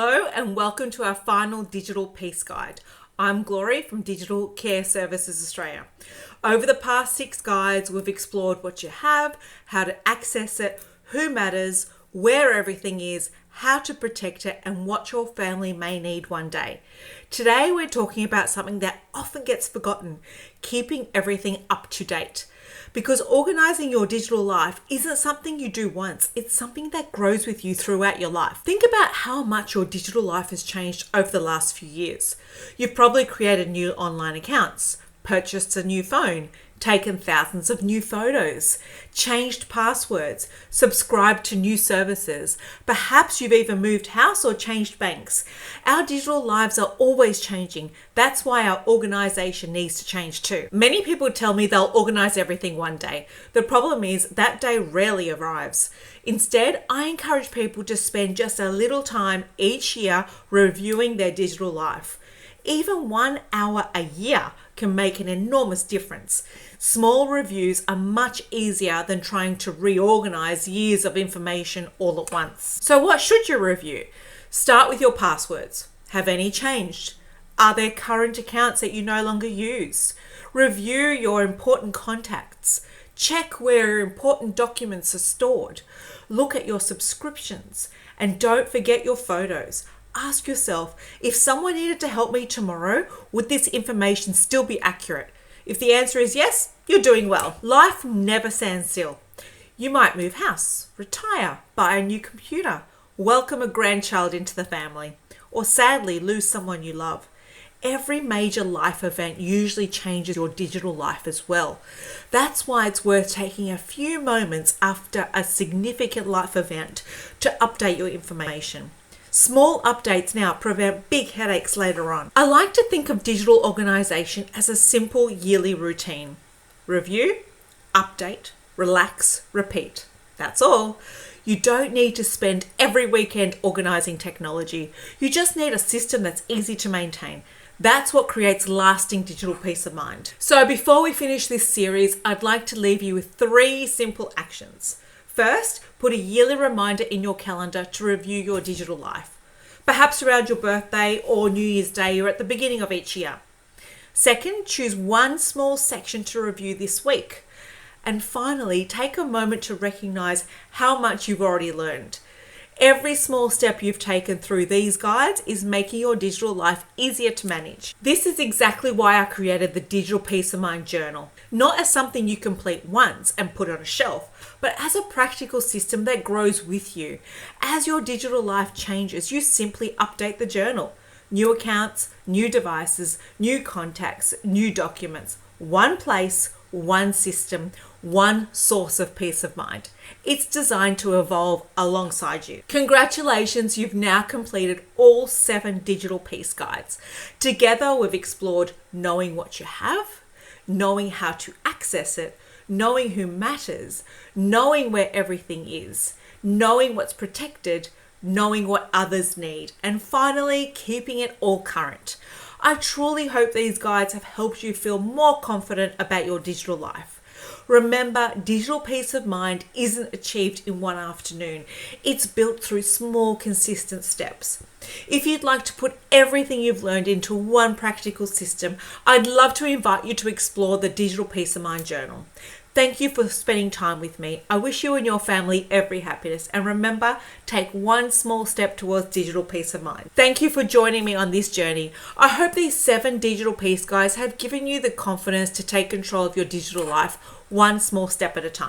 Hello and welcome to our final digital peace guide. I'm Glory from Digital Care Services Australia. Over the past 6 guides, we've explored what you have, how to access it, who matters, where everything is, how to protect it, and what your family may need one day. Today, we're talking about something that often gets forgotten, keeping everything up to date. Because organizing your digital life isn't something you do once, it's something that grows with you throughout your life. Think about how much your digital life has changed over the last few years. You've probably created new online accounts, purchased a new phone, taken thousands of new photos, changed passwords, subscribed to new services. Perhaps you've even moved house or changed banks. Our digital lives are always changing. That's why our organization needs to change too. Many people tell me they'll organize everything one day. The problem is that day rarely arrives. Instead, I encourage people to spend just a little time each year reviewing their digital life. Even 1 hour a year can make an enormous difference. Small reviews are much easier than trying to reorganize years of information all at once. So what should you review? Start with your passwords. Have any changed? Are there current accounts that you no longer use? Review your important contacts. Check where important documents are stored. Look at your subscriptions. And don't forget your photos. Ask yourself, if someone needed to help me tomorrow, would this information still be accurate? If the answer is yes, you're doing well. Life never stands still. You might move house, retire, buy a new computer, welcome a grandchild into the family, or sadly lose someone you love. Every major life event usually changes your digital life as well. That's why it's worth taking a few moments after a significant life event to update your information. Small updates now prevent big headaches later on. I like to think of digital organization as a simple yearly routine. Review, update, relax, repeat. That's all. You don't need to spend every weekend organizing technology. You just need a system that's easy to maintain. That's what creates lasting digital peace of mind. So before we finish this series, I'd like to leave you with 3 simple actions. First, put a yearly reminder in your calendar to review your digital life. Perhaps around your birthday or New Year's Day or at the beginning of each year. Second, choose one small section to review this week. And finally, take a moment to recognize how much you've already learned. Every small step you've taken through these guides is making your digital life easier to manage. This is exactly why I created the Digital Peace of Mind Journal. Not as something you complete once and put on a shelf, but as a practical system that grows with you. As your digital life changes, you simply update the journal. New accounts, new devices, new contacts, new documents. One place, one system, one source of peace of mind. It's designed to evolve alongside you. Congratulations, you've now completed all 7 digital peace guides. Together, we've explored knowing what you have, knowing how to access it, knowing who matters, knowing where everything is, knowing what's protected, knowing what others need, and finally, keeping it all current. I truly hope these guides have helped you feel more confident about your digital life. Remember, digital peace of mind isn't achieved in one afternoon. It's built through small, consistent steps. If you'd like to put everything you've learned into one practical system, I'd love to invite you to explore the Digital Peace of Mind Journal. Thank you for spending time with me. I wish you and your family every happiness. And remember, take one small step towards digital peace of mind. Thank you for joining me on this journey. I hope these 7 digital peace guides have given you the confidence to take control of your digital life, one small step at a time.